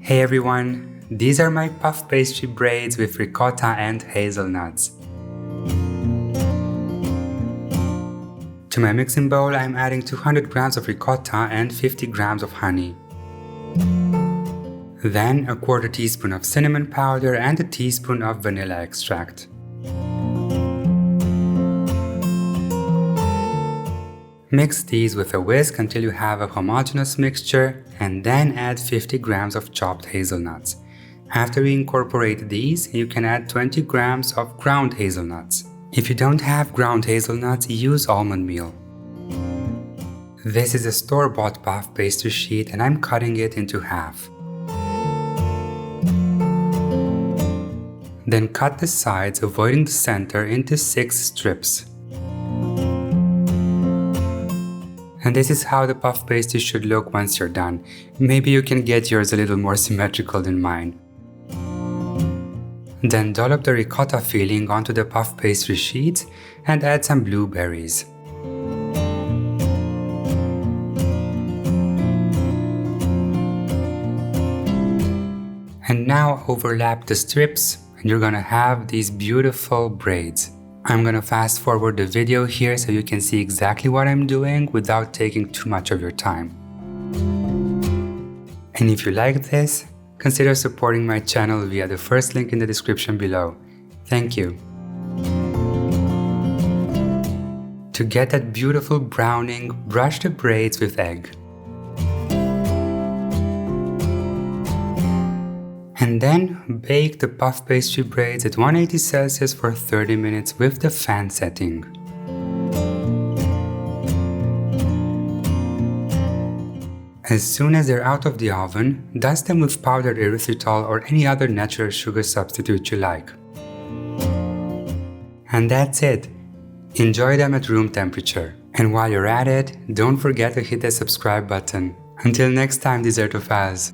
Hey everyone, these are my puff pastry braids with ricotta and hazelnuts. To my mixing bowl, I'm adding 200 grams of ricotta and 50 grams of honey. Then a quarter teaspoon of cinnamon powder and a teaspoon of vanilla extract. Mix these with a whisk until you have a homogeneous mixture and then add 50 grams of chopped hazelnuts. After we incorporate these, you can add 20 grams of ground hazelnuts. If you don't have ground hazelnuts, use almond meal. This is a store-bought puff pastry sheet and I'm cutting it into half. Then cut the sides, avoiding the center, into 6 strips. And this is how the puff pastry should look once you're done. Maybe you can get yours a little more symmetrical than mine. Then dollop the ricotta filling onto the puff pastry sheets and add some blueberries. And now overlap the strips and you're gonna have these beautiful braids. I'm gonna fast forward the video here so you can see exactly what I'm doing without taking too much of your time. And if you like this, consider supporting my channel via the first link in the description below. Thank you. To get that beautiful browning, brush the braids with egg. And then bake the puff pastry braids at 180 Celsius for 30 minutes with the fan setting. As soon as they're out of the oven, dust them with powdered erythritol or any other natural sugar substitute you like. And that's it. Enjoy them at room temperature. And while you're at it, don't forget to hit the subscribe button. Until next time, Dessertophiles.